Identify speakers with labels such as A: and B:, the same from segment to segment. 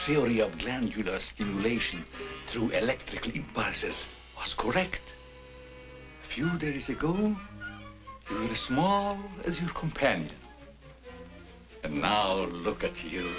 A: Theory of glandular stimulation through electrical impulses was correct. A few days ago, you were as small as your companion. And now look at you.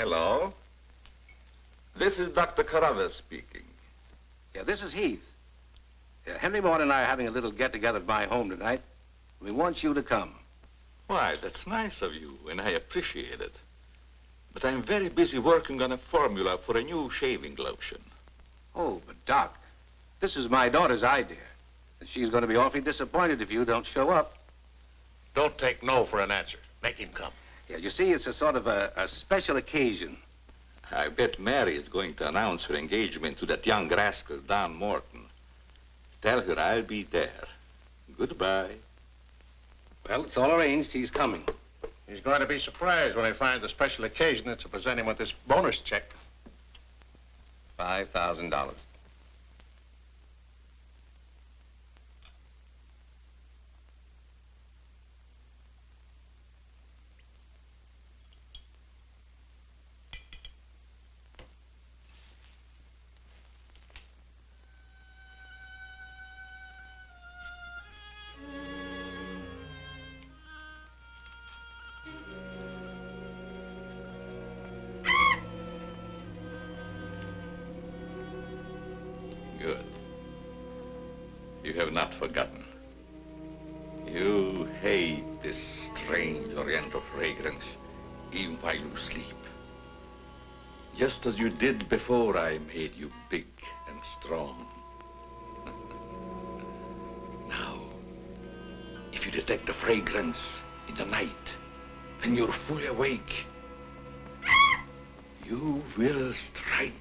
B: Hello. This is Dr. Carruthers speaking.
C: Yeah, this is Heath. Yeah, Henry Morton and I are having a little get-together at my home tonight. We want you to come.
B: Why, that's nice of you, and I appreciate it. But I'm very busy working on a formula for a new shaving lotion.
C: Oh, but Doc, this is my daughter's idea. And she's going to be awfully disappointed if you don't show up.
D: Don't take no for an answer. Make him come.
C: Yeah, you see, it's a sort of a special occasion.
B: I bet Mary is going to announce her engagement to that young rascal, Don Morton. Tell her I'll be there. Goodbye.
C: Well, it's all arranged. He's coming.
D: He's going to be surprised when he finds the special occasion is to present him with this bonus check.
C: $5,000.
B: Good. You have not forgotten. You hate this strange oriental fragrance, even while you sleep. Just as you did before I made you big and strong. Now, if you detect the fragrance in the night, when you're fully awake, you will strike.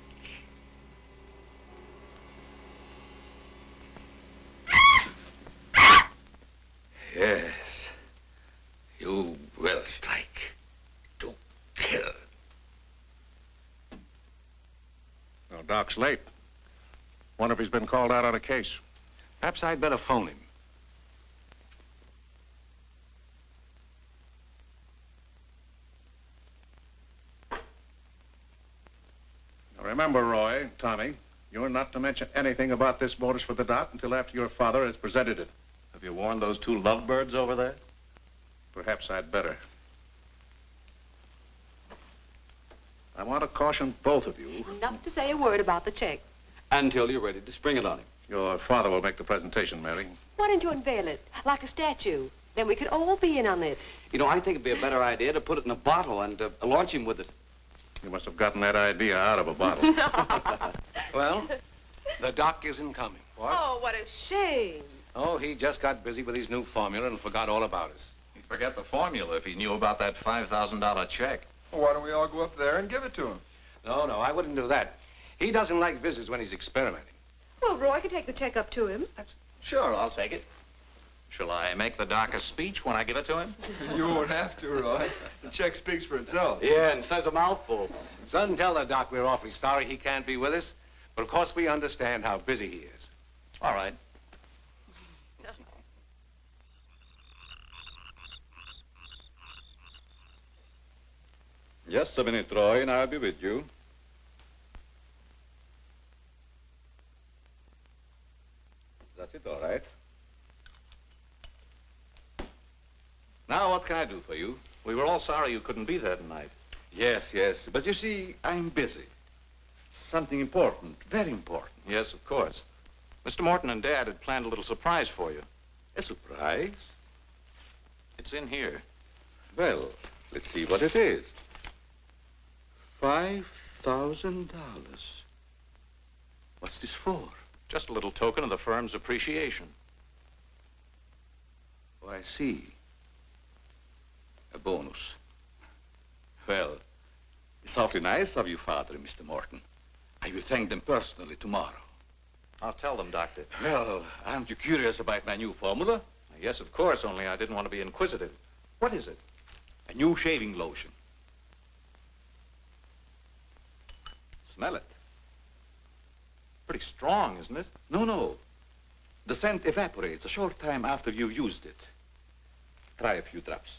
B: Yes, you will strike to kill.
D: Well, Doc's late. Wonder if he's been called out on a case.
C: Perhaps I'd better phone him.
D: Now remember, Roy, Tommy, you're not to mention anything about this bonus for the Doc until after your father has presented it.
E: Have you warned those two lovebirds over there?
D: Perhaps I'd better. I want to caution both of you.
F: Not to say a word about the check.
E: Until you're ready to spring it on him.
D: Your father will make the presentation, Mary.
F: Why don't you unveil it, like a statue? Then we could all be in on it.
E: You know, I think it'd be a better idea to put it in a bottle and launch him with it.
D: You must have gotten that idea out of a bottle.
C: Well, the Doc isn't coming. What?
F: Oh, what a shame.
C: Oh, he just got busy with his new formula and forgot all about us.
E: He'd forget the formula if he knew about that $5,000 check.
G: Well, why don't we all go up there and give it to him?
C: No, I wouldn't do that. He doesn't like visitors when he's experimenting.
F: Well, Roy can take the check up to him.
E: Sure, I'll take it. Shall I make the Doc a speech when I give it to him?
G: You won't have to, Roy. The check speaks for itself.
E: Yeah, and says a mouthful.
C: Son, tell the Doc we're awfully sorry he can't be with us. But of course we understand how busy he is.
E: All right.
B: Just a minute, Roy, and I'll be with you. That's it, all right. Now, what can I do for you?
E: We were all sorry you couldn't be there tonight.
B: Yes, but you see, I'm busy. Something important, very important.
E: Yes, of course. Mr. Morton and Dad had planned a little surprise for you.
B: A surprise?
E: It's in here.
B: Well, let's see what it is. $5,000. What's this for?
E: Just a little token of the firm's appreciation.
B: Oh, I see. A bonus. Well, it's awfully nice of you, Father and Mr. Morton. I will thank them personally tomorrow.
E: I'll tell them, Doctor.
B: Well, aren't you curious about my new formula?
E: Yes, of course, only I didn't want to be inquisitive. What is it?
B: A new shaving lotion. Smell it.
E: Pretty strong, isn't it?
B: No. The scent evaporates a short time after you've used it. Try a few drops.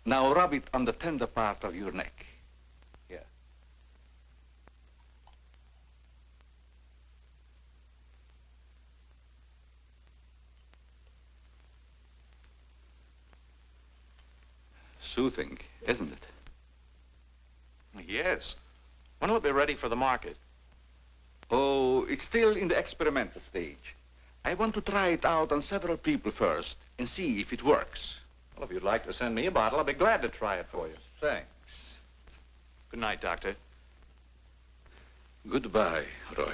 B: Now rub it on the tender part of your neck. Here. Soothing, isn't it?
E: Yes. When will it be ready for the market?
B: Oh, it's still in the experimental stage. I want to try it out on several people first and see if it works.
E: Well, if you'd like to send me a bottle, I'll be glad to try it for you.
B: Thanks.
E: Good night, Doctor.
B: Goodbye, Roy.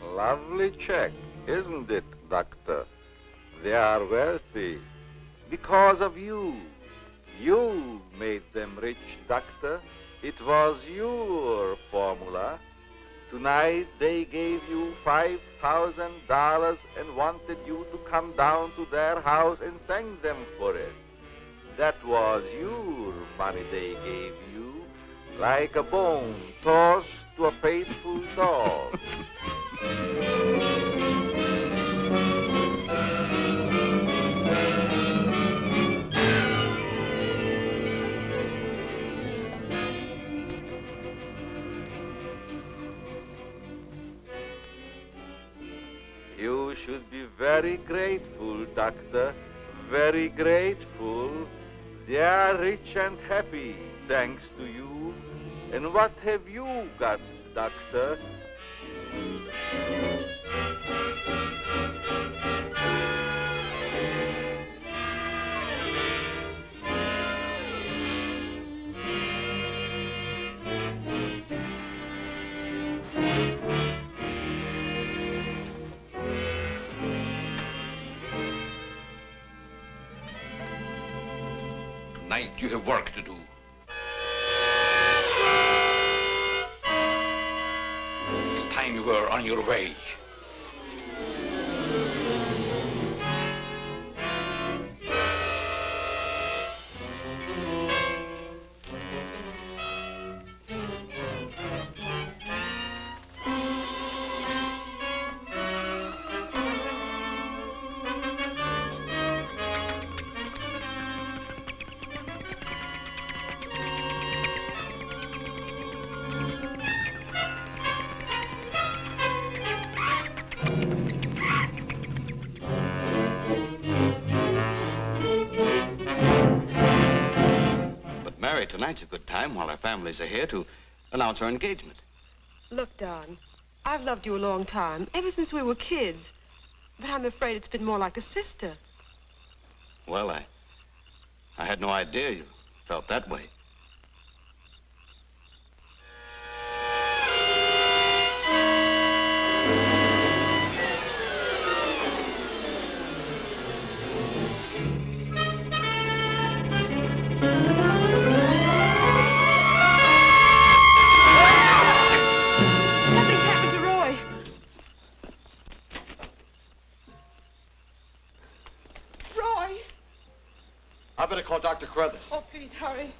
H: Lovely check, isn't it, Doctor? They are wealthy because of you. You made them rich, Doctor. It was your formula. Tonight they gave you $5,000 and wanted you to come down to their house and thank them for it. That was your money they gave you, like a bone tossed to a faithful dog. You should be very grateful, Doctor. Very grateful. They are rich and happy, thanks to you. And what have you got, Doctor?
B: Tonight you have work to do. It's time you were on your way.
I: Tonight's a good time while our families are here to announce our engagement.
F: Look, Don, I've loved you a long time, ever since we were kids. But I'm afraid it's been more like a sister.
I: Well, I had no idea you felt that way.
E: I better call Dr. Carruthers.
F: Oh, please, hurry.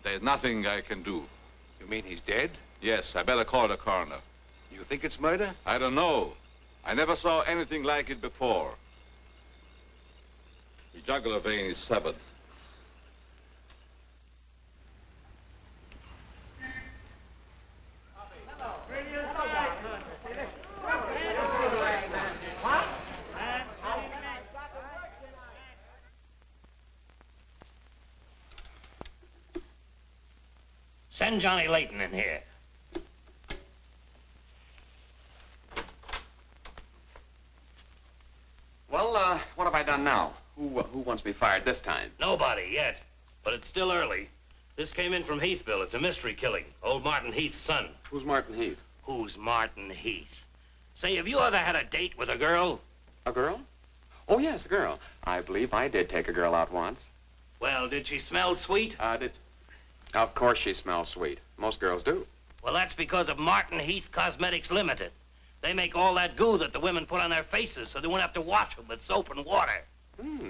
B: There's nothing I can do.
C: You mean he's dead?
B: Yes, I better call the coroner.
C: You think it's murder?
B: I don't know. I never saw anything like it before. The jugular vein is severed.
I: Send Johnny Layton in here.
J: Well, what have I done now? Who wants me fired this time?
I: Nobody yet, but it's still early. This came in from Heathville. It's a mystery killing. Old Martin Heath's son.
J: Who's Martin Heath?
I: Who's Martin Heath? Say, have you ever had a date with a girl?
J: A girl? Oh, yes, a girl. I believe I did take a girl out once.
I: Well, did she smell sweet?
J: Of course she smells sweet. Most girls do.
I: Well, that's because of Martin Heath Cosmetics Limited. They make all that goo that the women put on their faces so they won't have to wash them with soap and water.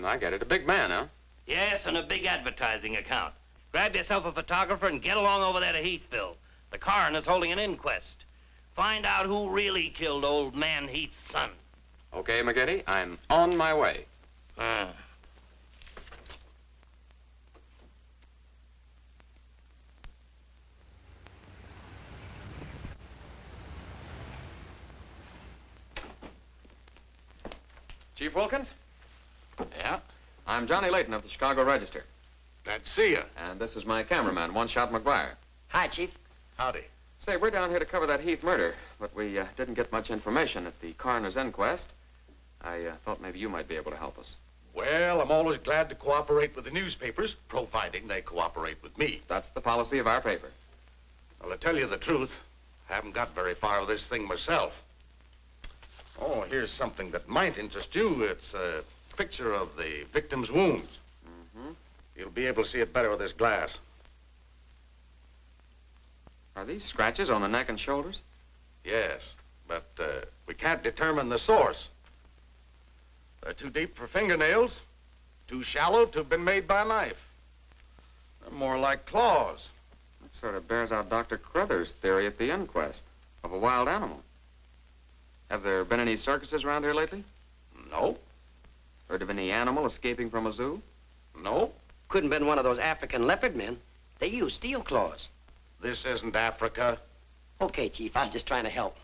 J: I get it. A big man, huh?
I: Yes, and a big advertising account. Grab yourself a photographer and get along over there to Heathville. The coroner's holding an inquest. Find out who really killed old man Heath's son.
J: Okay, McGinty, I'm on my way. Chief Wilkins?
B: Yeah?
J: I'm Johnny Layton of the Chicago Register.
B: Glad to see you.
J: And this is my cameraman, One Shot McGuire.
I: Hi, Chief.
B: Howdy.
J: Say, we're down here to cover that Heath murder, but we didn't get much information at the coroner's inquest. I thought maybe you might be able to help us.
B: Well, I'm always glad to cooperate with the newspapers, providing they cooperate with me.
J: That's the policy of our paper.
B: Well, to tell you the truth, I haven't got very far with this thing myself. Oh, here's something that might interest you. It's a picture of the victim's wounds.
J: Mm-hmm.
B: You'll be able to see it better with this glass.
J: Are these scratches on the neck and shoulders?
B: Yes, but we can't determine the source. They're too deep for fingernails, too shallow to have been made by a knife. They're more like claws.
J: That sort of bears out Dr. Carruthers' theory at the inquest of a wild animal. Have there been any circuses around here lately?
B: No.
J: Heard of any animal escaping from a zoo?
B: No.
I: Couldn't have been one of those African leopard men. They use steel claws.
B: This isn't Africa.
I: Okay, Chief, I was just trying to help.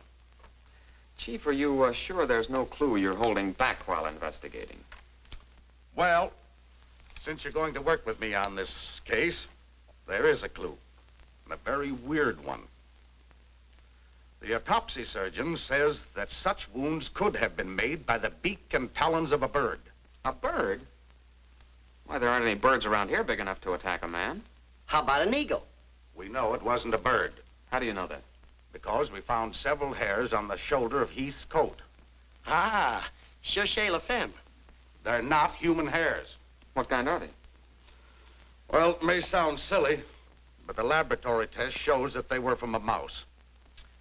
J: Chief, are you sure there's no clue you're holding back while investigating?
B: Well, since you're going to work with me on this case, there is a clue, and a very weird one. The autopsy surgeon says that such wounds could have been made by the beak and talons of a bird.
J: A bird? Why, there aren't any birds around here big enough to attack a man.
I: How about an eagle?
B: We know it wasn't a bird.
J: How do you know that?
B: Because we found several hairs on the shoulder of Heath's coat.
I: Ah, Chauchet La Femme.
B: They're not human hairs.
J: What kind are they?
B: Well, it may sound silly, but the laboratory test shows that they were from a mouse.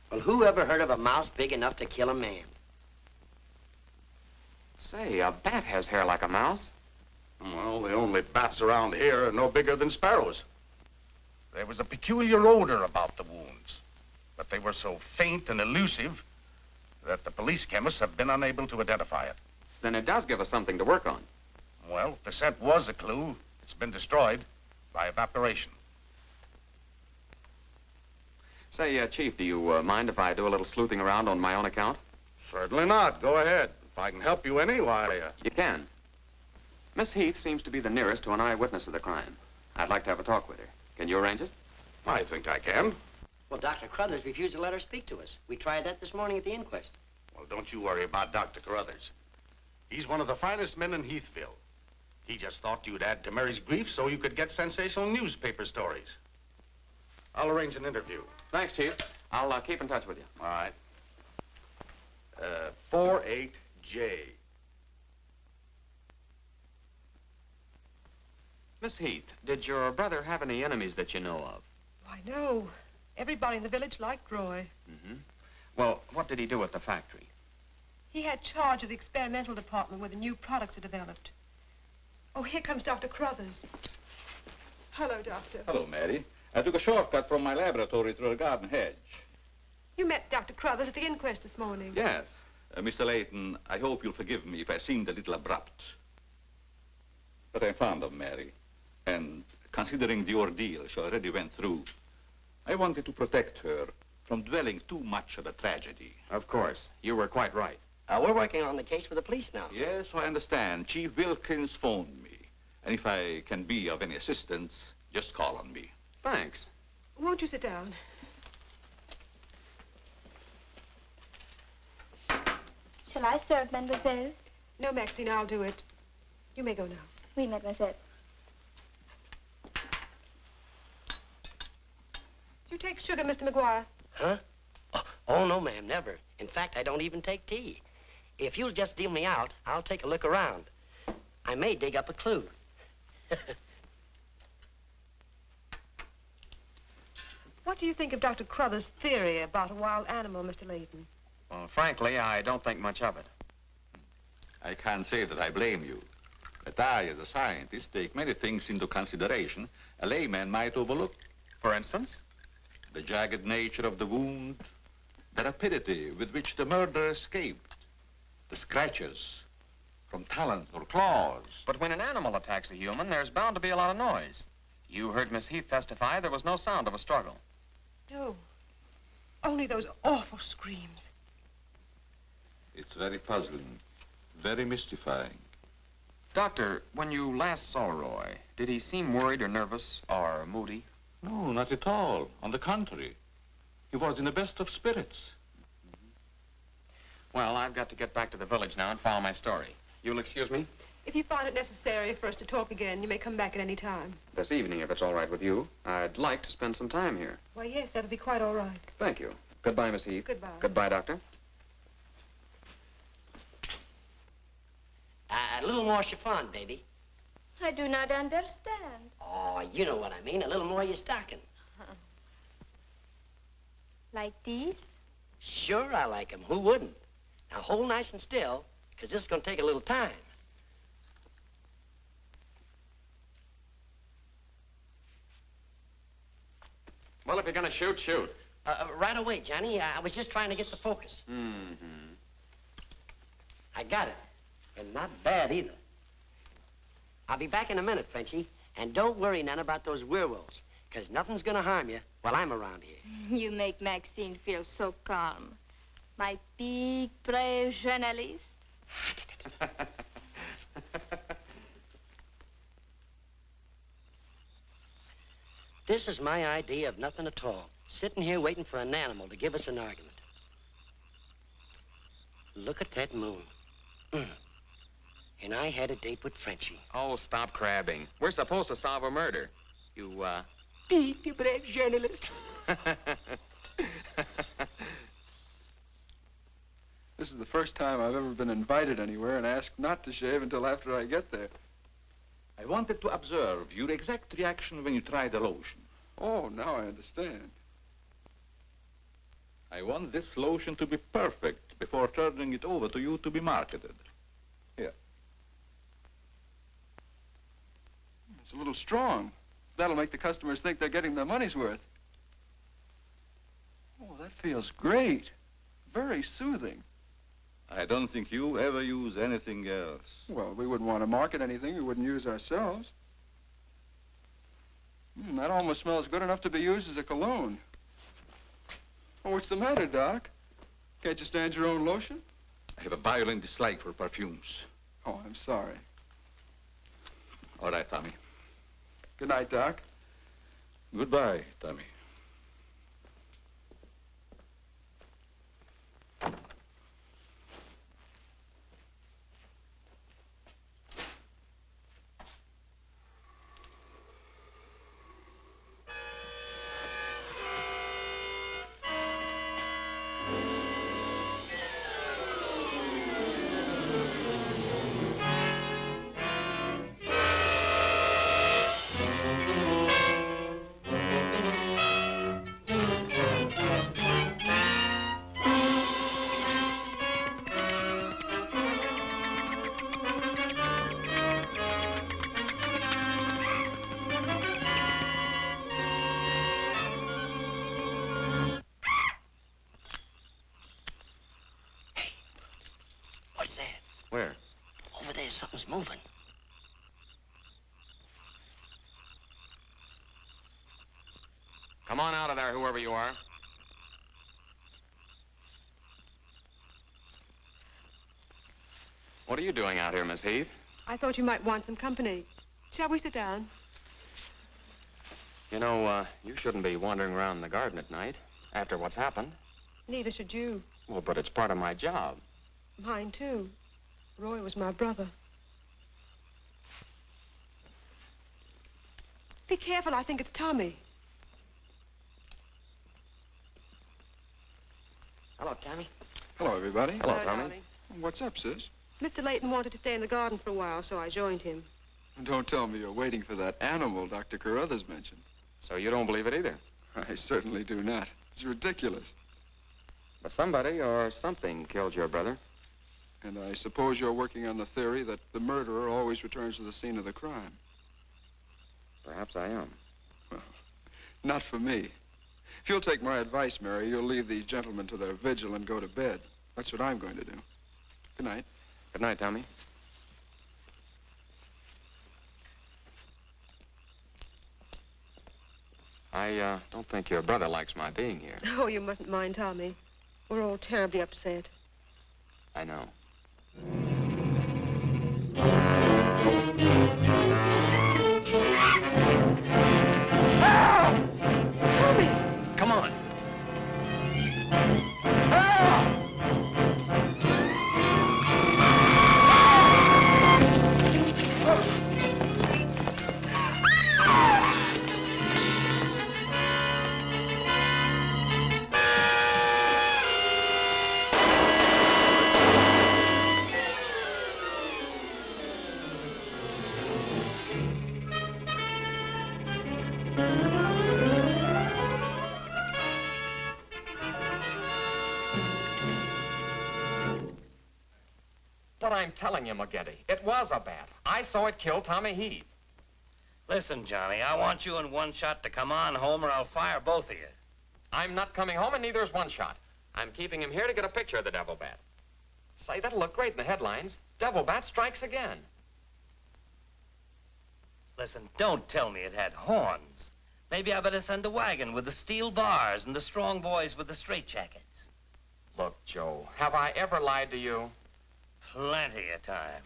I: Well, who ever heard of a mouse big enough to kill a man?
J: Say, a bat has hair like a mouse.
B: Well, the only bats around here are no bigger than sparrows. There was a peculiar odor about the wounds, but they were so faint and elusive that the police chemists have been unable to identify it.
J: Then it does give us something to work on.
B: Well, if the scent was a clue, it's been destroyed by evaporation.
J: Say, Chief, do you mind if I do a little sleuthing around on my own account?
B: Certainly not. Go ahead. If I can help you any, why...
J: You can. Miss Heath seems to be the nearest to an eyewitness of the crime. I'd like to have a talk with her. Can you arrange it?
B: I think I can.
I: Well, Dr. Carruthers refused to let her speak to us. We tried that this morning at the inquest.
B: Well, don't you worry about Dr. Carruthers. He's one of the finest men in Heathville. He just thought you'd add to Mary's grief so you could get sensational newspaper stories. I'll arrange an interview.
J: Thanks, Chief. I'll keep in touch with you.
B: All right. 48J.
J: Miss Heath, did your brother have any enemies that you know of?
F: Why, no. Everybody in the village liked Roy.
J: Mm-hmm. Well, what did he do at the factory?
F: He had charge of the experimental department where the new products are developed. Oh, here comes Dr. Carruthers. Hello, Doctor.
A: Hello, Mary. I took a shortcut from my laboratory through a garden hedge.
F: You met Dr. Carruthers at the inquest this morning.
A: Yes. Mr. Layton, I hope you'll forgive me if I seemed a little abrupt. But I'm fond of Mary. And considering the ordeal she already went through, I wanted to protect her from dwelling too much on a tragedy.
J: Of course. You were quite right.
I: We're working on the case with the police now.
A: Yes, I understand. Chief Wilkins phoned me. And if I can be of any assistance, just call on me.
J: Thanks.
F: Won't you sit down?
K: Shall I serve, mademoiselle?
F: No, Maxine, I'll do it. You may go now.
K: Oui, mademoiselle.
F: Do you take sugar, Mr. McGuire?
I: Huh? Oh, no, ma'am, never. In fact, I don't even take tea. If you'll just deal me out, I'll take a look around. I may dig up a clue.
F: What do you think of Dr. Carruthers' theory about a wild animal, Mr. Layton?
J: Well, frankly, I don't think much of it.
A: I can't say that I blame you. But I, as a scientist, take many things into consideration a layman might overlook.
J: For instance?
A: The jagged nature of the wound, the rapidity with which the murderer escaped, the scratches from talons or claws.
J: But when an animal attacks a human, there's bound to be a lot of noise. You heard Miss Heath testify there was no sound of a struggle.
F: No. Only those awful screams.
A: It's very puzzling.
B: very mystifying.
J: Doctor, when you last saw Roy, did he seem worried or nervous or moody?
B: No, not at all. On the contrary. He was in the best of spirits.
J: Well, I've got to get back to the village now and follow my story. You'll excuse me?
F: If you find it necessary for us to talk again, you may come back at any time.
J: This evening, if it's all right with you. I'd like to spend some time here.
F: Why, yes, that'll be quite all right.
J: Thank you. Goodbye, Miss Heath.
F: Goodbye.
J: Goodbye, Doctor.
L: A little more chiffon, baby.
K: I do not understand.
L: Oh, you know what I mean. A little more of your stocking.
K: Like these?
L: Sure, I like 'em. Who wouldn't? Now, hold nice and still, because this is going to take a little time.
J: Well, if you're going to shoot, shoot.
L: Right away, Johnny. I was just trying to get the focus.
J: Mm-hmm.
L: I got it. And not bad, either. I'll be back in a minute, Frenchie. And don't worry none about those werewolves, because nothing's going to harm you while I'm around here.
K: You make Maxine feel so calm. My big, brave journalist.
L: This is my idea of nothing at all. Sitting here waiting for an animal to give us an argument. Look at that moon. And I had a date with Frenchie.
J: Oh, stop crabbing. We're supposed to solve a murder. You,
L: Big, brave journalist.
G: This is the first time I've ever been invited anywhere and asked not to shave until after I get there.
A: I wanted to observe your exact reaction when you tried the lotion.
G: Oh, now I understand.
B: I want this lotion to be perfect before turning it over to you to be marketed. Here.
G: It's a little strong. That'll make the customers think they're getting their money's worth. Oh, that feels great. Very soothing.
B: I don't think you ever use anything else.
G: Well, we wouldn't want to market anything we wouldn't use ourselves. That almost smells good enough to be used as a cologne. Oh, what's the matter, Doc? Can't you stand your own lotion?
B: I have a violent dislike for perfumes.
G: Oh, I'm sorry.
B: All right, Tommy.
G: Good night, Doc.
B: Goodbye, Tommy.
J: Where?
L: Over there, something's moving.
J: Come on out of there, whoever you are. What are you doing out here, Miss Heath?
F: I thought you might want some company. Shall we sit down?
J: You know, you shouldn't be wandering around the garden at night after what's happened.
F: Neither should you.
J: Well, but it's part of my job.
F: Mine, too. Roy was my brother. Be careful, I think it's Tommy.
L: Hello, Tommy.
G: Hello, everybody.
J: Hello, Tommy.
F: darling.
G: What's up, sis?
F: Mr. Layton wanted to stay in the garden for a while, so I joined him.
G: Don't tell me you're waiting for that animal Dr. Carruthers mentioned.
J: So you don't believe it either?
G: I certainly do not. It's ridiculous.
J: But somebody or something killed your brother.
G: And I suppose you're working on the theory that the murderer always returns to the scene of the crime.
J: Perhaps I am.
G: Well, not for me. If you'll take my advice, Mary, you'll leave these gentlemen to their vigil and go to bed. That's what I'm going to do. Good night.
J: Good night, Tommy. I don't think your brother likes my being here.
F: Oh, you mustn't mind Tommy. We're all terribly upset.
J: I know. But I'm telling you, McGinty, it was a bat. I saw it kill Tommy Heath.
I: Listen, Johnny, I want you and One Shot to come on home or I'll fire both of you.
J: I'm not coming home, and neither is One Shot. I'm keeping him here to get a picture of the devil bat. Say, that'll look great in the headlines. Devil bat strikes again.
I: Listen, don't tell me it had horns. Maybe I better send a wagon with the steel bars and the strong boys with the straitjackets.
J: Look, Joe, have I ever lied to you?
I: Plenty of times.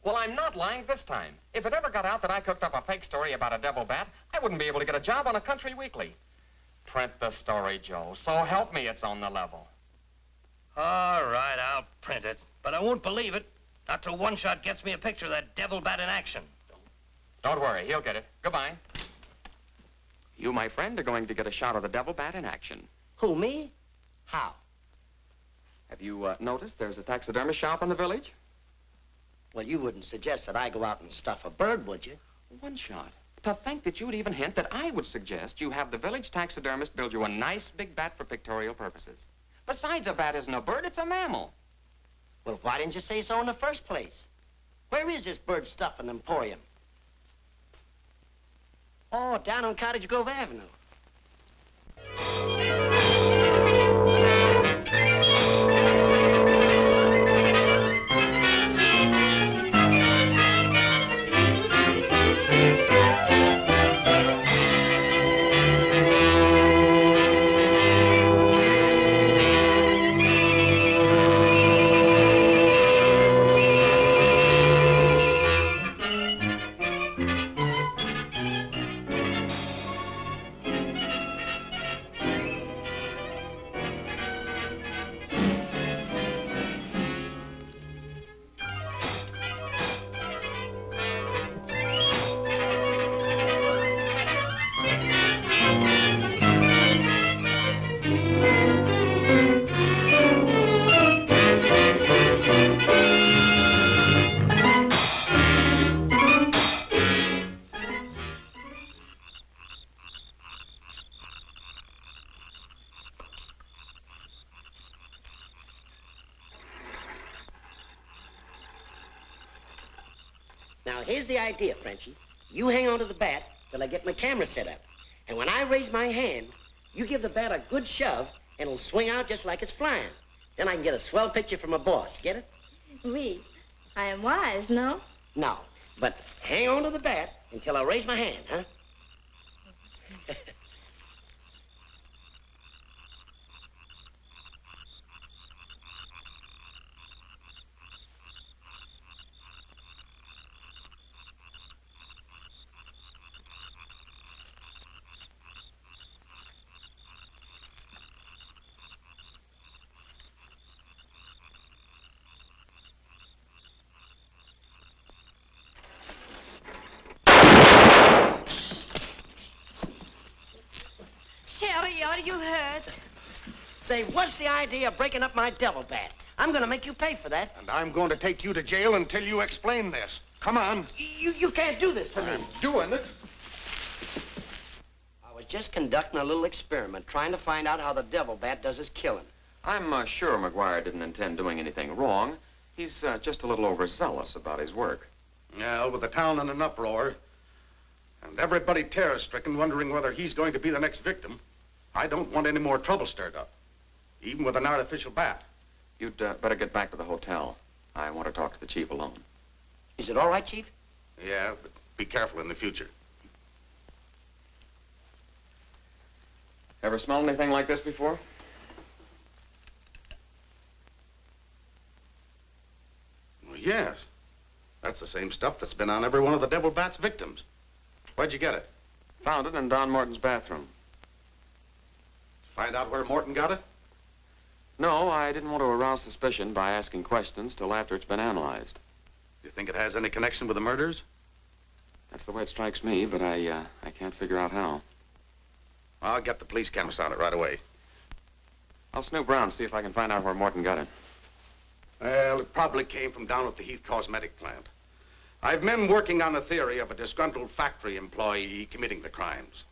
J: Well, I'm not lying this time. If it ever got out that I cooked up a fake story about a devil bat, I wouldn't be able to get a job on a country weekly. Print the story, Joe. So help me, it's on the level.
I: All right, I'll print it. But I won't believe it not till One Shot gets me a picture of that devil bat in action.
J: Don't worry, he'll get it. Goodbye. You, my friend, are going to get a shot of the devil bat in action.
L: Who, me? How?
J: Have you noticed there's a taxidermist shop in the village?
L: Well, you wouldn't suggest that I go out and stuff a bird, would you?
J: One Shot. To think that you'd even hint that I would suggest you have the village taxidermist build you a nice big bat for pictorial purposes. Besides, a bat isn't a bird, it's a mammal.
L: Well, why didn't you say so in the first place? Where is this bird stuffing emporium? Oh, down on Cottage Grove Avenue. Now, here's the idea, Frenchie. You hang on to the bat till I get my camera set up. And when I raise my hand, you give the bat a good shove, and it'll swing out just like it's flying. Then I can get a swell picture from my boss. Get it?
K: Oui. I am wise, no?
L: No. But hang on to the bat until I raise my hand, huh?
K: Sherry, are you hurt?
L: Say, what's the idea of breaking up my devil bat? I'm going to make you pay for that.
D: And I'm going to take you to jail until you explain this. Come on.
L: You can't do this to me.
D: I'm doing it.
L: I was just conducting a little experiment, trying to find out how the devil bat does his killing.
J: I'm sure McGuire didn't intend doing anything wrong. He's just a little overzealous about his work.
D: Yeah, with the town in an uproar, and everybody terror-stricken, wondering whether he's going to be the next victim, I don't want any more trouble stirred up, even with an artificial bat.
J: You'd better get back to the hotel. I want to talk to the chief alone.
L: Is it all right, Chief?
D: Yeah, but be careful in the future.
J: Ever smelled anything like this before?
D: Well, yes. That's the same stuff that's been on every one of the devil bat's victims. Where'd you get it?
J: Found it in Don Morton's bathroom.
D: Find out where Morton got it?
J: No, I didn't want to arouse suspicion by asking questions till after it's been analyzed.
D: You think it has any connection with the murders?
J: That's the way it strikes me, but I can't figure out how.
D: I'll get the police chemist on it right away.
J: I'll snoop around and see if I can find out where Morton got it.
D: Well, it probably came from down at the Heath Cosmetic plant. I've men working on a theory of a disgruntled factory employee committing the crimes.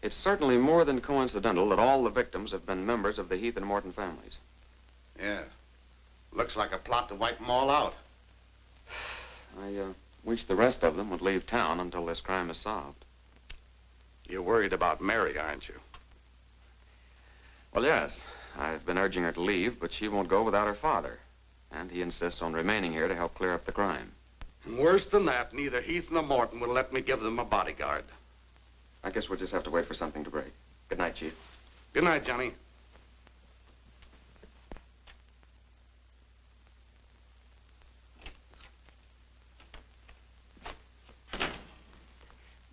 J: It's certainly more than coincidental that all the victims have been members of the Heath and Morton families.
D: Yeah. Looks like a plot to wipe them all out.
J: I wish the rest of them would leave town until this crime is solved.
D: You're worried about Mary, aren't you?
J: Well, yes. I've been urging her to leave, but she won't go without her father. And he insists on remaining here to help clear up the crime.
D: And worse than that, neither Heath nor Morton will let me give them a bodyguard.
J: I guess we'll just have to wait for something to break. Good night, Chief.
D: Good night, Johnny.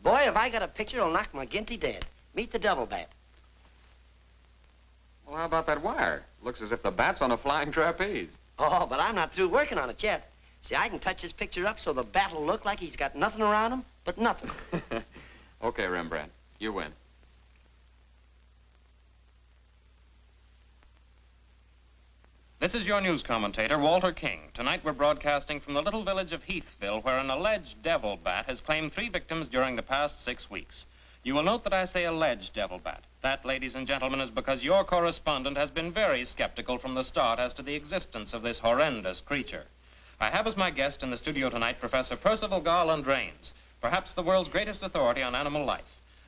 L: Boy, have I got a picture that'll knock McGinty dead. Meet the double bat.
J: Well, how about that wire? Looks as if the bat's on a flying trapeze.
L: Oh, but I'm not through working on it yet. See, I can touch this picture up so the bat will look like he's got nothing around him but nothing.
J: Okay, Rembrandt. You win.
E: This is your news commentator, Walter King. Tonight we're broadcasting from the little village of Heathville, where an alleged devil bat has claimed 3 victims during the past 6 weeks. You will note that I say alleged devil bat. That, ladies and gentlemen, is because your correspondent has been very skeptical from the start as to the existence of this horrendous creature. I have as my guest in the studio tonight Professor Percival Garland Rains, perhaps the world's greatest authority on animal life.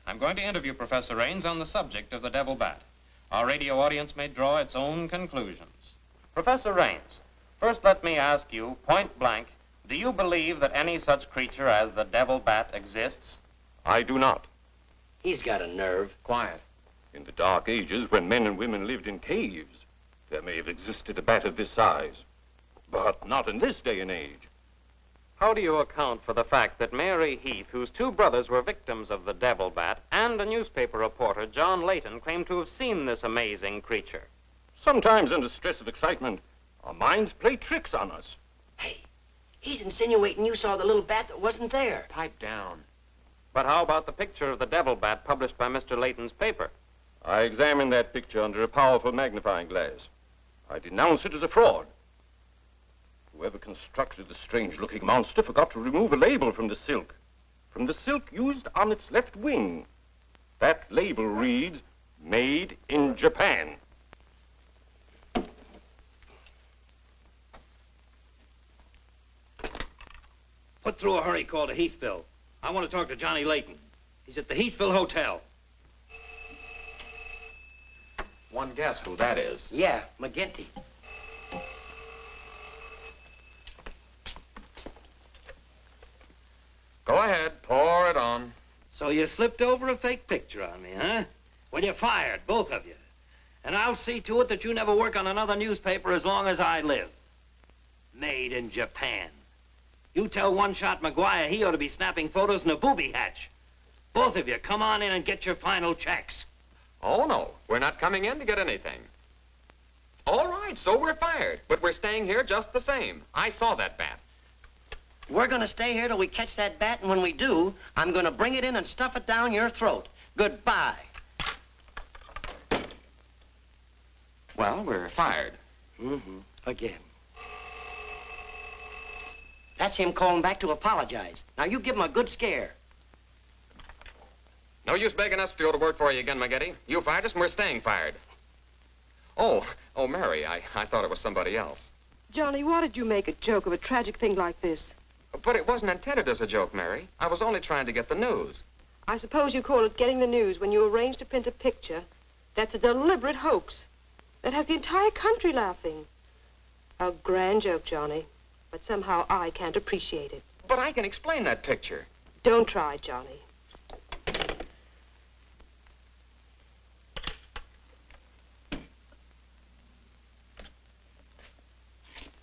E: I'm going to interview Professor Rains on the subject of the devil bat. Our radio audience may draw its own conclusions. Professor Rains, first let me ask you, point blank, do you believe that any such creature as the devil bat exists?
M: I do not.
L: He's got a nerve.
J: Quiet.
M: In the dark ages, when men and women lived in caves, there may have existed a bat of this size. But not in this day and age.
E: How do you account for the fact that Mary Heath, whose 2 brothers were victims of the devil bat, and a newspaper reporter, John Layton, claimed to have seen this amazing creature?
M: Sometimes under stress of excitement, our minds play tricks on us.
L: Hey, he's insinuating you saw the little bat that wasn't there.
J: Pipe down.
E: But how about the picture of the devil bat published by Mr. Layton's paper?
M: I examined that picture under a powerful magnifying glass. I denounce it as a fraud. Whoever constructed the strange-looking monster forgot to remove a label from the silk used on its left wing. That label reads, "Made in Japan."
I: Put through a hurry call to Heathville. I want to talk to Johnny Layton. He's at the Heathville Hotel.
J: One guess who that is.
L: Yeah, McGinty.
J: Go ahead, pour it on.
I: So you slipped over a fake picture on me, huh? Well, you're fired, both of you. And I'll see to it that you never work on another newspaper as long as I live. Made in Japan. You tell One-Shot McGuire he ought to be snapping photos in a booby hatch. Both of you, come on in and get your final checks.
J: Oh, no. We're not coming in to get anything. All right, so we're fired. But we're staying here just the same. I saw that bat.
L: We're going to stay here till we catch that bat, and when we do, I'm going to bring it in and stuff it down your throat. Goodbye.
J: Well, we're fired.
L: Again. That's him calling back to apologize. Now, you give him a good scare.
J: No use begging us to go to work for you again, McGetty. You fired us and we're staying fired. Oh, Mary, I thought it was somebody else.
F: Johnny, why did you make a joke of a tragic thing like this?
J: But it wasn't intended as a joke, Mary. I was only trying to get the news.
F: I suppose you call it getting the news when you arrange to print a picture. That's a deliberate hoax. That has the entire country laughing. A grand joke, Johnny. But somehow I can't appreciate it.
J: But I can explain that picture.
F: Don't try, Johnny.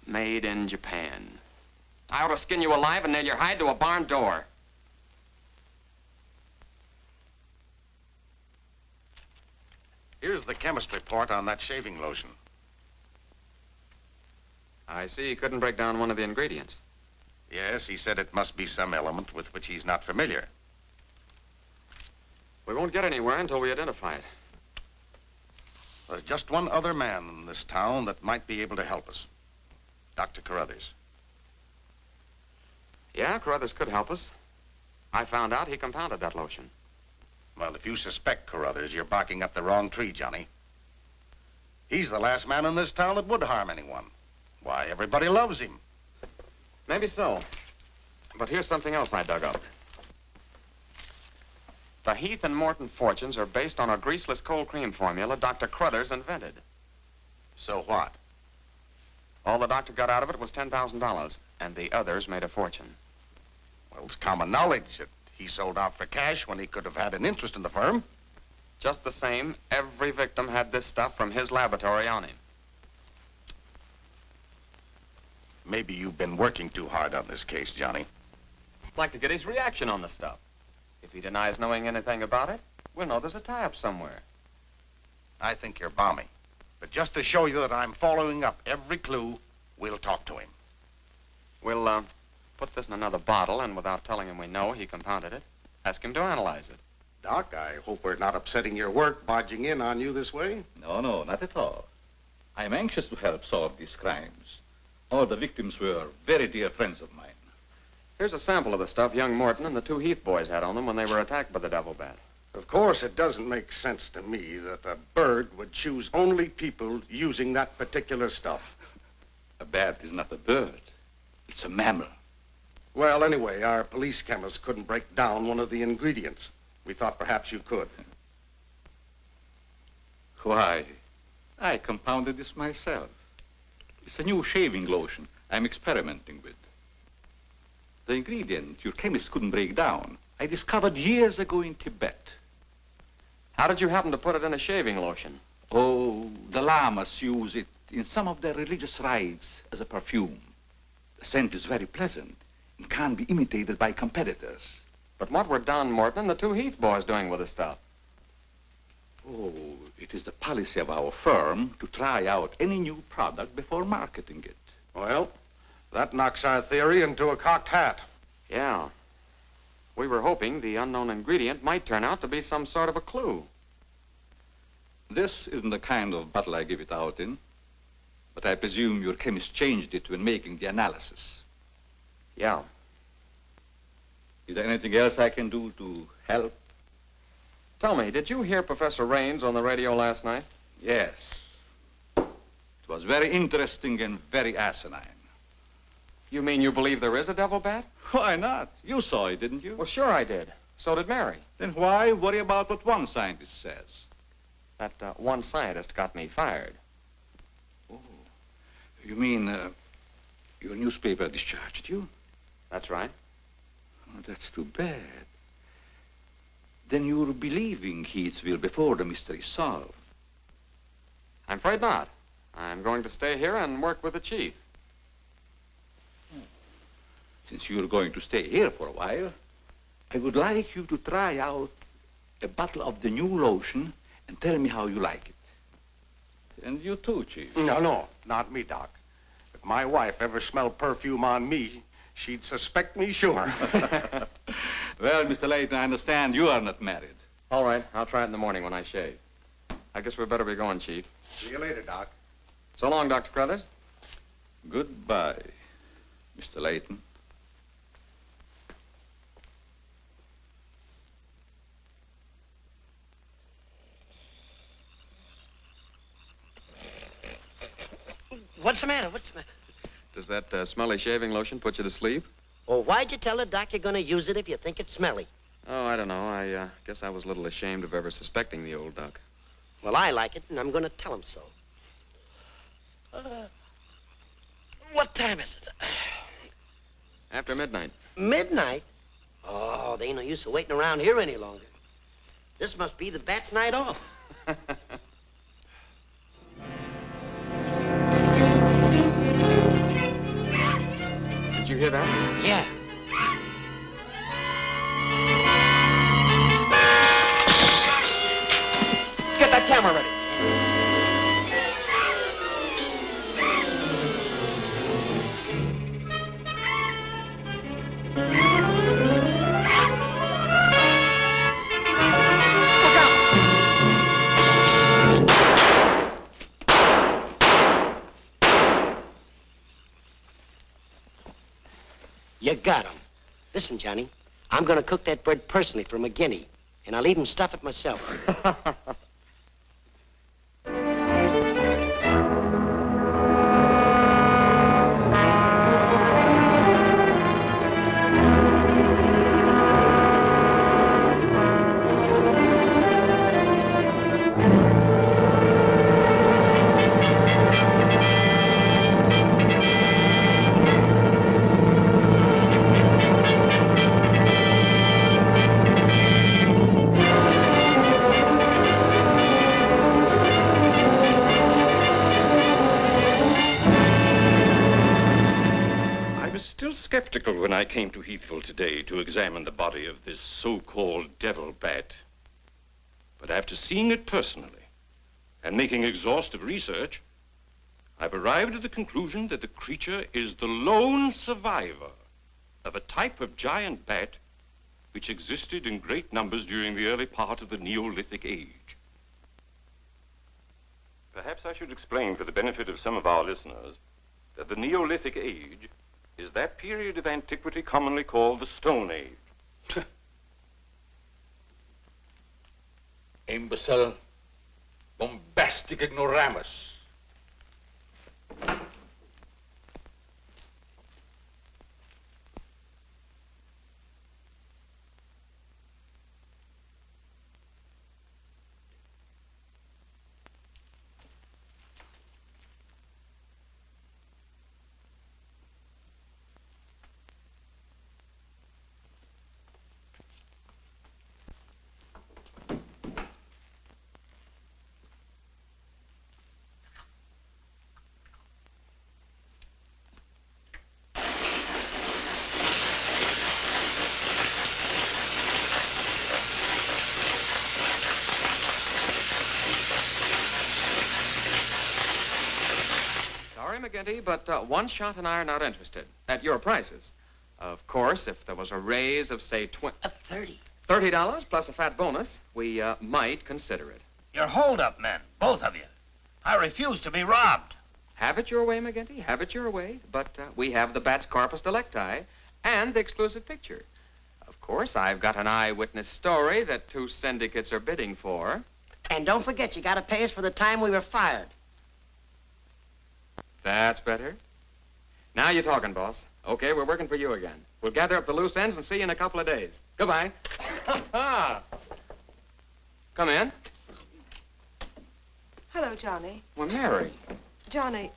J: Made in Japan. I ought to skin you alive and nail your hide to a barn door.
D: Here's the chemist report on that shaving lotion.
J: I see he couldn't break down one of the ingredients.
D: Yes, he said it must be some element with which he's not familiar.
J: We won't get anywhere until we identify it.
D: There's just one other man in this town that might be able to help us. Dr. Carruthers.
J: Yeah, Carruthers could help us. I found out he compounded that lotion.
D: Well, if you suspect Carruthers, you're barking up the wrong tree, Johnny. He's the last man in this town that would harm anyone. Why, everybody loves him.
E: Maybe so. But here's something else I dug up. The Heath and Morton fortunes are based on a greaseless cold cream formula Dr. Carruthers invented.
D: So what?
E: All the doctor got out of it was $10,000, and the others made a fortune.
D: Well, it's common knowledge that he sold out for cash when he could have had an interest in the firm.
E: Just the same, every victim had this stuff from his laboratory on him.
D: Maybe you've been working too hard on this case, Johnny.
E: I'd like to get his reaction on the stuff. If he denies knowing anything about it, we'll know there's a tie-up somewhere.
D: I think you're balmy. But just to show you that I'm following up every clue, we'll talk to him.
E: We'll, put this in another bottle, and without telling him we know he compounded it, ask him to analyze it.
D: Doc, I hope we're not upsetting your work barging in on you this way.
B: No, no, not at all. I'm anxious to help solve these crimes. All the victims were very dear friends of mine.
E: Here's a sample of the stuff young Morton and the two Heath boys had on them when they were attacked by the devil bat.
D: Of course, it doesn't make sense to me that a bird would choose only people using that particular stuff.
B: A bat is not a bird. It's a mammal.
D: Well, anyway, our police chemist couldn't break down one of the ingredients. We thought perhaps you could.
B: Why, I compounded this myself. It's a new shaving lotion I'm experimenting with. The ingredient your chemist couldn't break down, I discovered years ago in Tibet.
E: How did you happen to put it in a shaving lotion?
B: Oh, the lamas use it in some of their religious rites as a perfume. The scent is very pleasant and can be imitated by competitors.
E: But what were Don Morton and the two Heath boys doing with the stuff?
B: Oh, it is the policy of our firm to try out any new product before marketing it.
D: Well, that knocks our theory into a cocked hat.
E: Yeah. We were hoping the unknown ingredient might turn out to be some sort of a clue.
B: This isn't the kind of bottle I give it out in, but I presume your chemist changed it when making the analysis.
E: Yeah.
B: Is there anything else I can do to help?
E: Tell me, did you hear Professor Raines on the radio last night?
B: Yes. It was very interesting and very asinine.
E: You mean you believe there is a devil bat?
B: Why not? You saw it, didn't you?
E: Well, sure I did. So did Mary.
B: Then why worry about what one scientist says?
E: That one scientist got me fired.
B: Oh, you mean your newspaper discharged you?
E: That's right.
B: Oh, that's too bad. Then you're believing Heathville before the mystery is solved.
E: I'm afraid not. I'm going to stay here and work with the chief.
B: Since you're going to stay here for a while, I would like you to try out a bottle of the new lotion and tell me how you like it. And you too, Chief.
D: No, not me, Doc. If my wife ever smelled perfume on me, she'd suspect me sure.
B: Well, Mr. Layton, I understand you are not married.
E: All right, I'll try it in the morning when I shave. I guess we better be going, Chief.
D: See you later, Doc.
E: So long, Dr. Carruthers.
B: Goodbye, Mr. Layton.
L: What's the matter? What's the matter?
E: Does that smelly shaving lotion put you to sleep?
L: Well, why'd you tell the doc you're going to use it if you think it's smelly?
E: Oh, I don't know. I guess I was a little ashamed of ever suspecting the old duck.
L: Well, I like it, and I'm going to tell him so. What time is it?
E: After midnight.
L: Midnight? Oh, there ain't no use of waiting around here any longer. This must be the bat's night off.
E: Did you hear that?
L: Yeah.
J: Get that camera ready.
L: You got him. Listen, Johnny, I'm going to cook that bird personally for McGinney, and I'll even stuff it myself.
M: still skeptical when I came to Heathville today to examine the body of this so-called devil bat. But after seeing it personally and making exhaustive research, I've arrived at the conclusion that the creature is the lone survivor of a type of giant bat which existed in great numbers during the early part of the Neolithic age. Perhaps I should explain for the benefit of some of our listeners that the Neolithic age is that period of antiquity commonly called the Stone Age.
B: Imbecile, bombastic ignoramus.
J: McGinty, but one shot and I are not interested. At your prices. Of course, if there was a raise of, say, $30 plus a fat bonus, we might consider it.
I: You're hold-up men, both of you. I refuse to be robbed.
J: Have it your way, McGinty. Have it your way. But we have the bat's corpus delicti and the exclusive picture. Of course, I've got an eyewitness story that 2 syndicates are bidding for.
L: And don't forget, you got to pay us for the time we were fired.
J: That's better. Now you're talking, boss. Okay, we're working for you again. We'll gather up the loose ends and see you in a couple of days. Goodbye. Come in.
F: Hello, Johnny.
J: Well, Mary.
F: Johnny,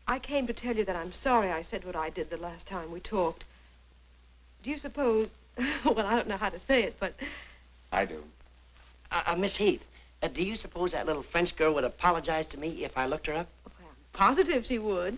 F: I came to tell you that I'm sorry I said what I did the last time we talked. Do you suppose... well, I don't know how to say it, but...
J: I do.
L: Miss Heath, do you suppose that little French girl would apologize to me if I looked her up?
F: Positive she would.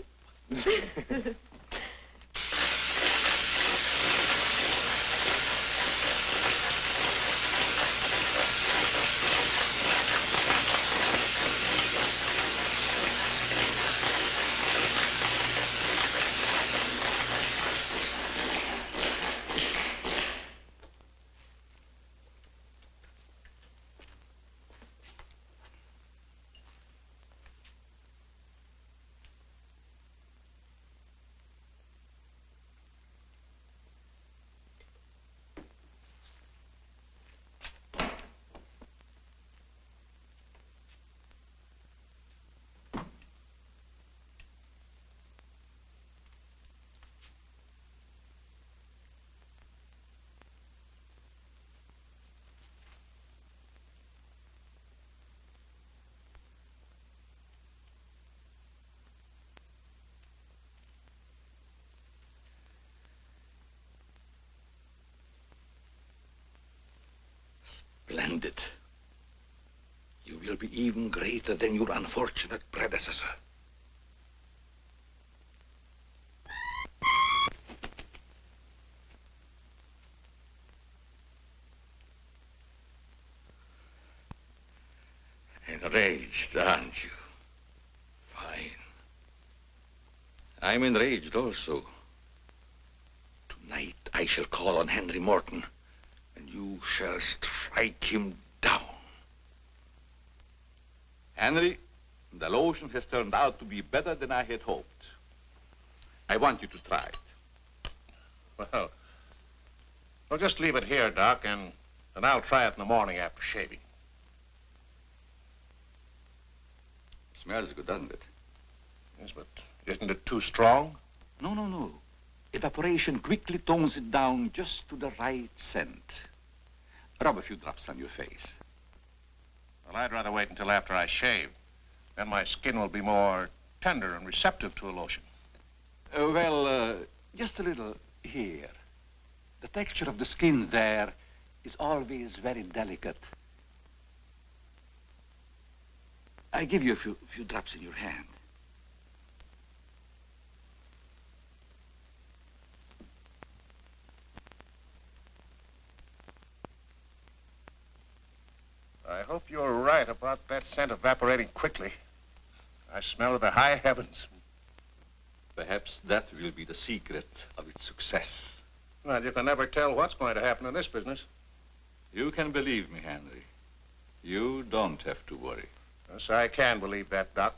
A: Splendid. You will be even greater than your unfortunate predecessor. Enraged, aren't you? Fine. I'm enraged also. Tonight I shall call on Henry Morton, and you shall strike him down. Henry, the lotion has turned out to be better than I had hoped. I want you to try it.
D: Well, we'll just leave it here, Doc, and I'll try it in the morning after shaving.
A: Smells good, doesn't it?
D: Yes, but isn't it too strong?
A: No, no, no. Evaporation quickly tones it down just to the right scent. Rub a few drops on your face.
D: Well, I'd rather wait until after I shave. Then my skin will be more tender and receptive to a lotion.
A: Just a little here. The texture of the skin there is always very delicate. I give you a few drops in your hand.
D: hope you're right about that scent evaporating quickly. I smell the high heavens.
B: Perhaps that will be the secret of its success.
D: Well, you can never tell what's going to happen in this business.
B: You can believe me, Henry. You don't have to worry.
D: Yes, I can believe that, Doc.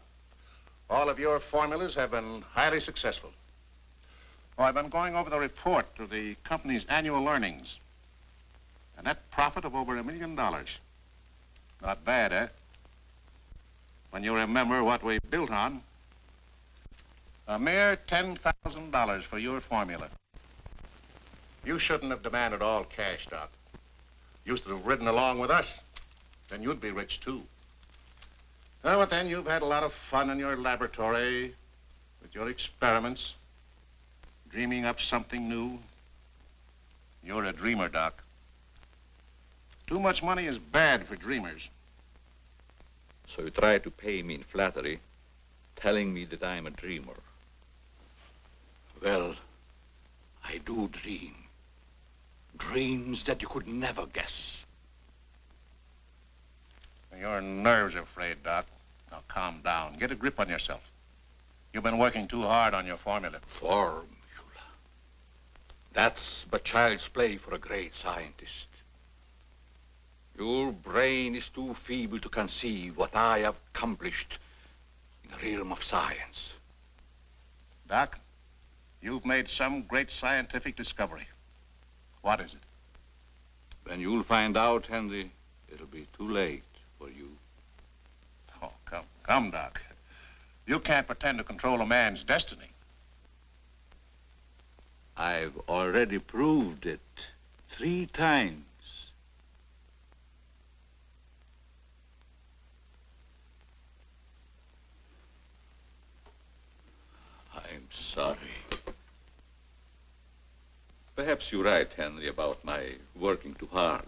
D: All of your formulas have been highly successful. Oh, I've been going over the report of the company's annual earnings. A net profit of over $1 million. Not bad, eh? When you remember what we built on. A mere $10,000 for your formula. You shouldn't have demanded all cash, Doc. You should have ridden along with us. Then you'd be rich, too. Oh, but then you've had a lot of fun in your laboratory with your experiments, dreaming up something new. You're a dreamer, Doc. Too much money is bad for dreamers.
B: So you try to pay me in flattery, telling me that I'm a dreamer.
A: Well, I do dream. Dreams that you could never guess.
D: Your nerves are frayed, Doc. Now calm down. Get a grip on yourself. You've been working too hard on your formula.
A: Formula. That's but child's play for a great scientist. Your brain is too feeble to conceive what I have accomplished in the realm of science.
D: Doc, you've made some great scientific discovery. What is it?
B: When you'll find out, Henry, it'll be too late for you.
D: Oh, come, Doc. You can't pretend to control a man's destiny.
A: I've already proved it 3 times. I'm sorry. Perhaps you're right, Henry, about my working too hard.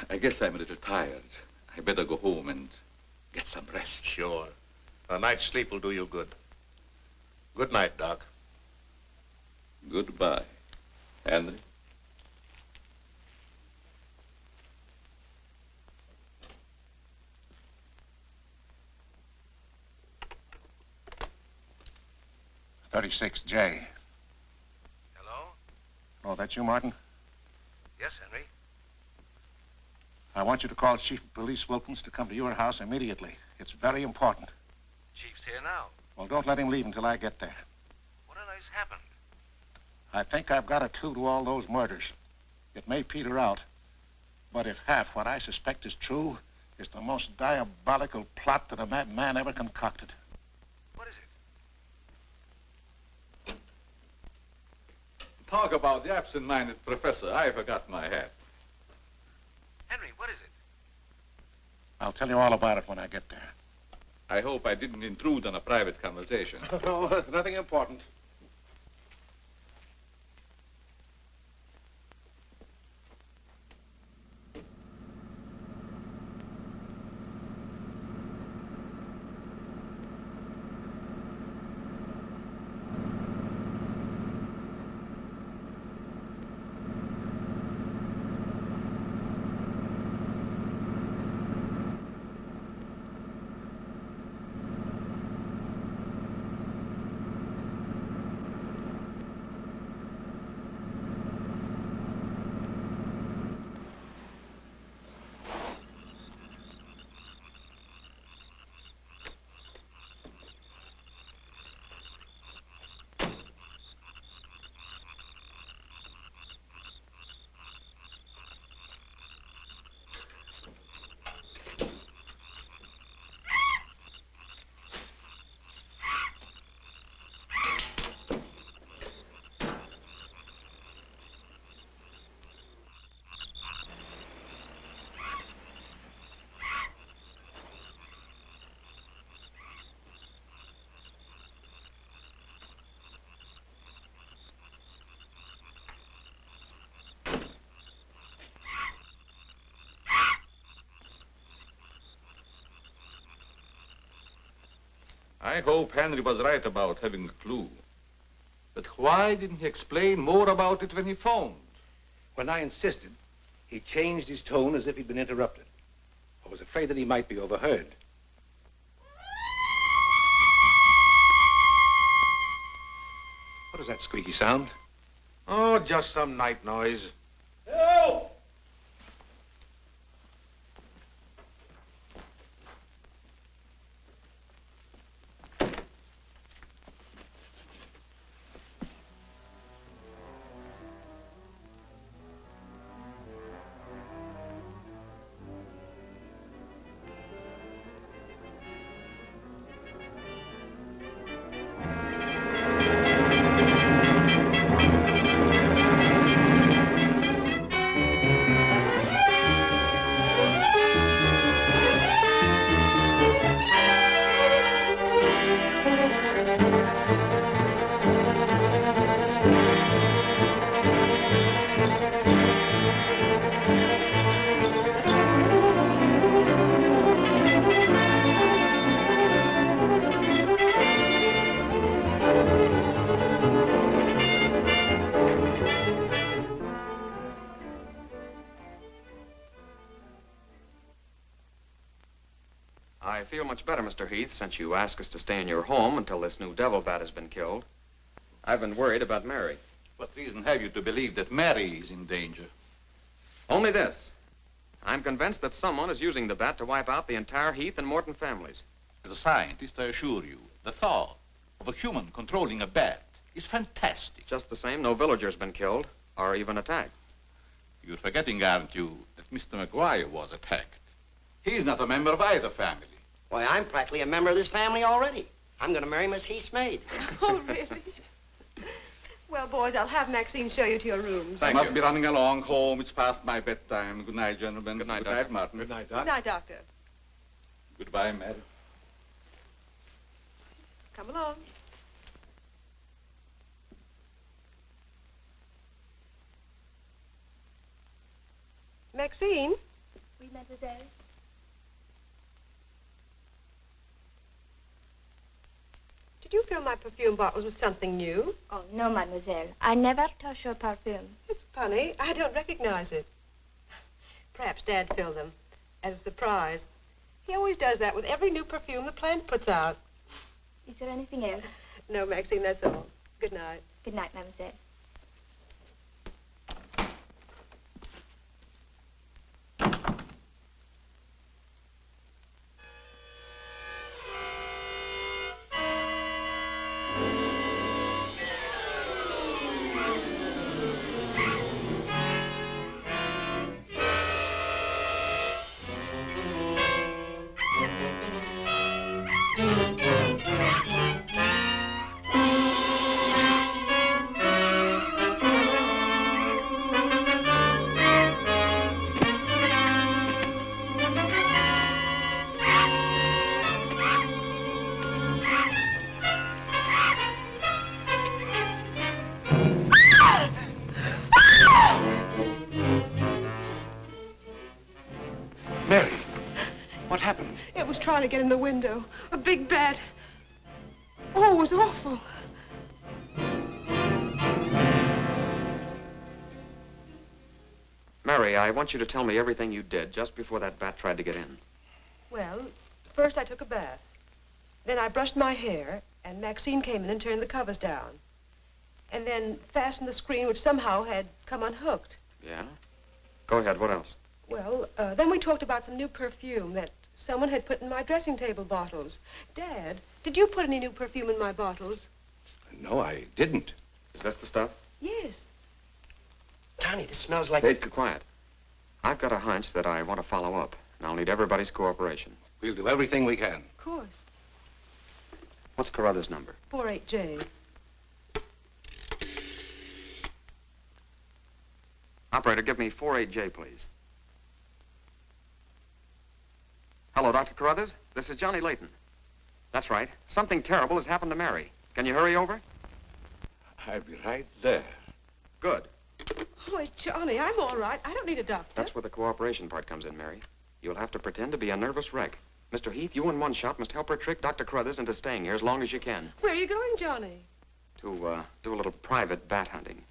A: I guess I'm a little tired. I better go home and get some rest.
D: Sure. A night's sleep will do you good. Good night, Doc.
B: Goodbye, Henry.
D: "36J.
C: Hello?
D: Oh, that's you, Martin?
C: Yes, Henry.
D: I want you to call Chief of Police Wilkins to come to your house immediately. It's very important.
C: Chief's here now.
D: Well, don't let him leave until I get there.
C: What on earth's happened?
D: I think I've got a clue to all those murders. It may peter out, but if half what I suspect is true, it's the most diabolical plot that a madman ever concocted.
C: What is it?
B: Talk about the absent-minded professor. I forgot my hat.
C: Henry, what is it?
D: I'll tell you all about it when I get there.
B: I hope I didn't intrude on a private conversation.
D: No, nothing important.
B: I hope Henry was right about having a clue. But why didn't he explain more about it when he phoned?
C: When I insisted, he changed his tone as if he'd been interrupted. I was afraid that he might be overheard. What is that squeaky sound?
D: Oh, just some night noise.
A: Help!
J: I feel much better, Mr. Heath, since you asked us to stay in your home until this new devil bat has been killed. I've been worried about Mary.
B: What reason have you to believe that Mary is in danger?
J: Only this. I'm convinced that someone is using the bat to wipe out the entire Heath and Morton families.
B: As a scientist, I assure you, the thought of a human controlling a bat is fantastic.
J: Just the same, no villager's been killed or even attacked.
B: You're forgetting, aren't you, that Mr. McGuire was attacked. He's not a member of either family.
L: Why, I'm practically a member of this family already. I'm going to marry Miss Heath's maid.
F: Oh, really? Well, boys, I'll have Maxine show you to your rooms.
B: I must be running along home. It's past my bedtime. Good night, gentlemen.
J: Good night,
B: Good night, Martin.
C: Good night,
F: Good
C: Doc.
F: night, Doctor.
B: Goodbye, Mary.
F: Come along. Maxine?
K: Oui, mademoiselle.
F: Did you fill my perfume bottles with something new?
K: Oh, no, mademoiselle. I never touch your perfume.
F: It's funny. I don't recognize it. Perhaps Dad filled them as a surprise. He always does that with every new perfume the plant puts out.
K: Is there anything else?
F: No, Maxine, that's all. Good night.
K: Good night, mademoiselle.
C: Mary, what happened?
F: It was trying to get in the window. A big bat. Oh, it was awful.
J: Mary, I want you to tell me everything you did just before that bat tried to get in.
F: Well, first I took a bath. Then I brushed my hair, and Maxine came in and turned the covers down. And then fastened the screen, which somehow had come unhooked.
J: Yeah? Go ahead, what else?
F: Well, then we talked about some new perfume that someone had put in my dressing table bottles. Dad, did you put any new perfume in my bottles?
C: No, I didn't.
J: Is this the stuff?
F: Yes.
L: Tony, this smells like...
J: Hey, quiet. I've got a hunch that I want to follow up, and I'll need everybody's cooperation.
C: We'll do everything we can.
F: Of course.
J: What's Carruthers' number?
F: 48J.
J: Operator, give me 48J, please. Hello, Dr. Carruthers. This is Johnny Layton. That's right. Something terrible has happened to Mary. Can you hurry over?
C: I'll be right there.
J: Good.
F: Oh, Johnny, I'm all right. I don't need a doctor.
J: That's where the cooperation part comes in, Mary. You'll have to pretend to be a nervous wreck. Mr. Heath, you and one shot must help her trick Dr. Carruthers into staying here as long as you can.
F: Where are you going, Johnny?
J: To, do a little private bat hunting.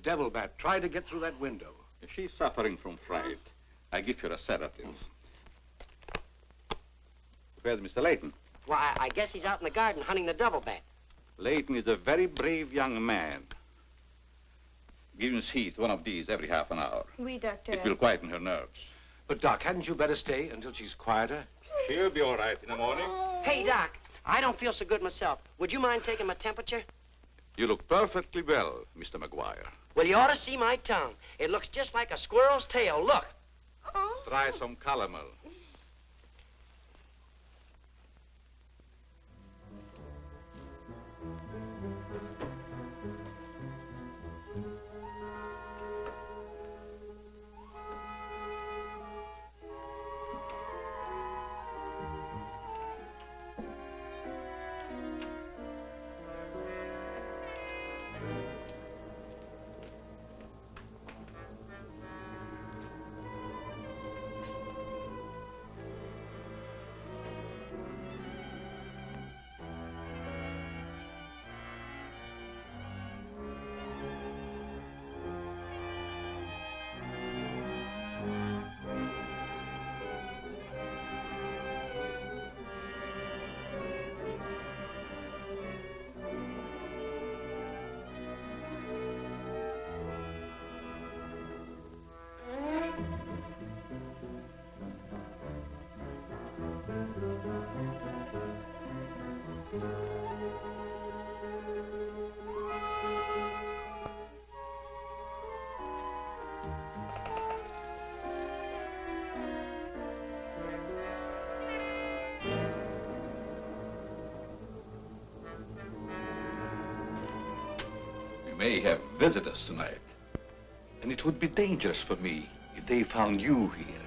C: devil bat tried to get through that window.
B: If she's suffering from fright, I give her a sedative. Where's Mr. Layton?
L: Why, I guess he's out in the garden hunting the devil bat.
B: Layton is a very brave young man. Give Miss Heath one of these every half an hour.
K: Oui, doctor.
B: It will quieten her nerves.
C: But, Doc, hadn't you better stay until she's quieter?
B: She'll be all right in the morning.
L: Hey, Doc, I don't feel so good myself. Would you mind taking my temperature?
B: You look perfectly well, Mr. McGuire.
L: Well, you ought to see my tongue. It looks just like a squirrel's tail. Look.
B: Try some calomel.
A: May have visitors tonight. And it would be dangerous for me if they found you here.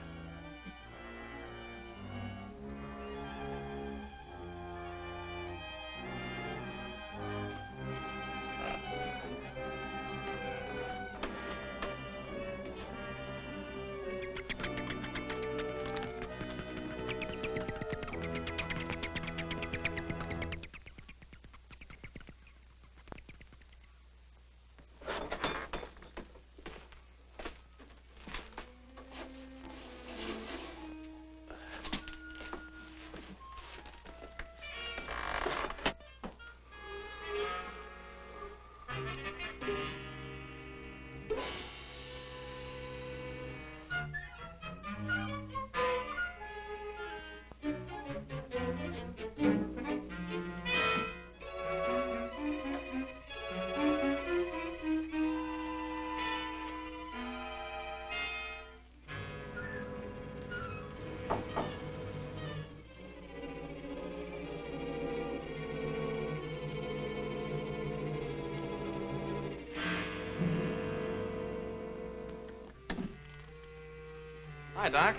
J: Hi, Doc.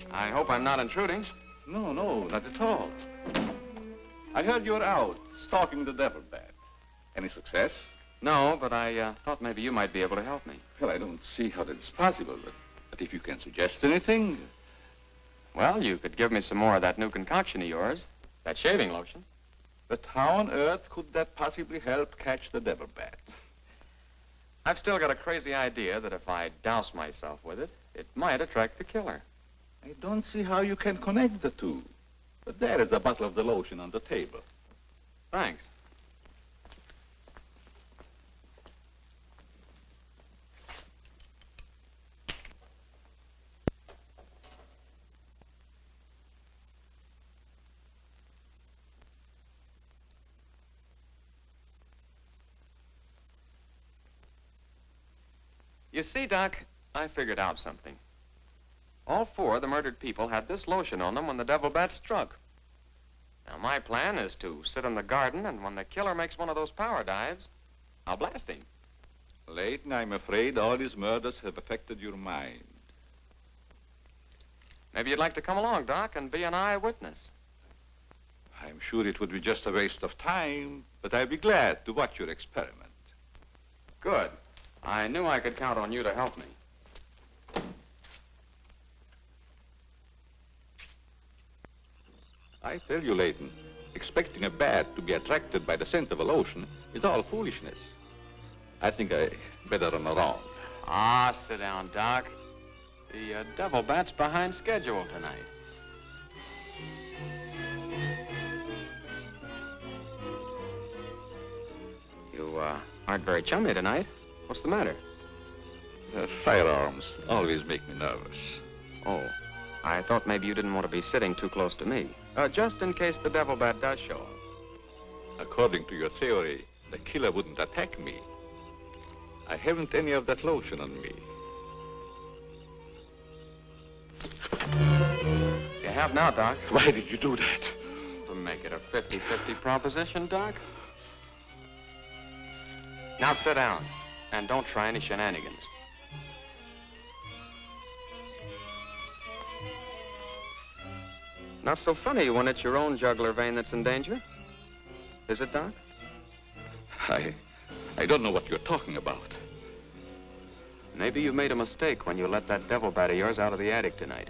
J: I hope I'm not intruding.
B: No, not at all. I heard you were out stalking the devil bat. Any success?
J: No, but I thought maybe you might be able to help me.
B: Well, I don't see how that's possible, but if you can suggest anything...
J: Well, you could give me some more of that new concoction of yours, that shaving lotion.
B: But how on earth could that possibly help catch the devil bat?
J: I've still got a crazy idea that if I douse myself with it, it might attract the killer.
B: I don't see how you can connect the two. But there is a bottle of the lotion on the table.
J: Thanks. You see, Doc, I figured out something. All four of the murdered people had this lotion on them when the devil bat struck. Now, my plan is to sit in the garden, and when the killer makes one of those power dives, I'll blast him.
B: Layton, I'm afraid all these murders have affected your mind.
J: Maybe you'd like to come along, Doc, and be an eyewitness.
B: I'm sure it would be just a waste of time, but I'd be glad to watch your experiment.
J: Good. I knew I could count on you to help me.
B: I tell you, Layton, expecting a bat to be attracted by the scent of a lotion is all foolishness. I think I better run around.
J: Ah, sit down, Doc. The devil bat's behind schedule tonight. You aren't very chummy tonight. What's the matter?
B: Firearms always make me nervous.
J: Oh, I thought maybe you didn't want to be sitting too close to me. Just in case the devil bat does show up.
B: According to your theory, the killer wouldn't attack me. I haven't any of that lotion on me.
J: You have now, Doc.
B: Why did you do that?
J: To make it a 50-50 proposition, Doc. Now sit down, and don't try any shenanigans. Not so funny when it's your own jugular vein that's in danger. Is it, Doc?
B: I don't know what you're talking about.
J: Maybe you made a mistake when you let that devil bat of yours out of the attic tonight.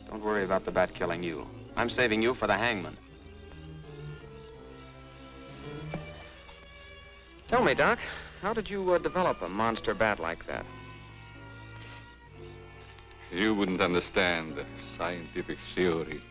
J: Don't worry about the bat killing you. I'm saving you for the hangman. Tell me, Doc, how did you develop a monster bat like that?
B: You wouldn't understand the scientific theory.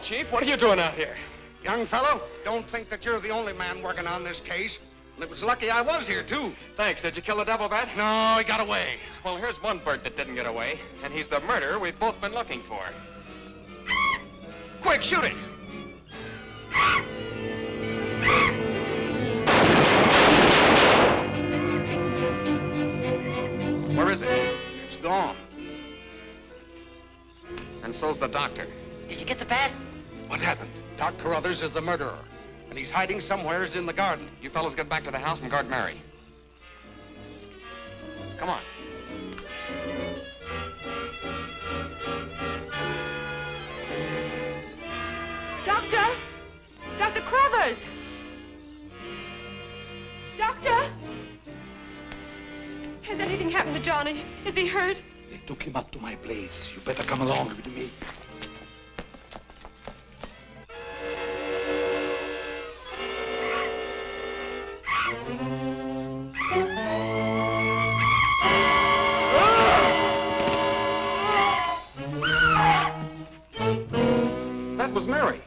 J: Chief, what are you doing out here?
D: Young fellow, don't think that you're the only man working on this case. And it was lucky I was here, too.
J: Thanks. Did you kill the devil bat?
D: No, he got away.
J: Well, here's one bird that didn't get away, and he's the murderer we've both been looking for. Quick, shoot it! Where is it?
D: It's gone.
J: And so's the doctor.
L: Did you get the bat?
D: What happened? Doc Carruthers is the murderer, and he's hiding somewheres in the garden.
J: You fellas get back to the house and guard Mary. Come on.
F: Doctor! Dr. Carruthers! Doctor! Has anything happened to Johnny? Is he hurt?
A: They took him up to my place. You better come along with me.
J: That was Mary.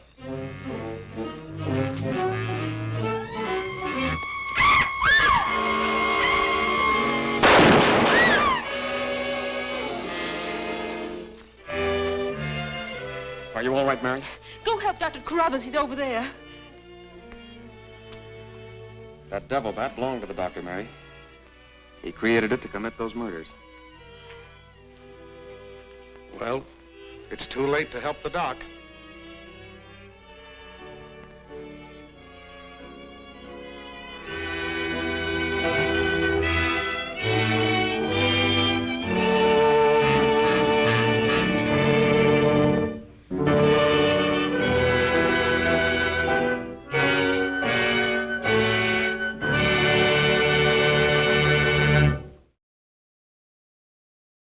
J: Are you all right, Mary?
F: Go help Dr. Carruthers. He's over there.
J: That devil bat belonged to the doctor, Mary. He created it to commit those murders.
D: Well, it's too late to help the doc.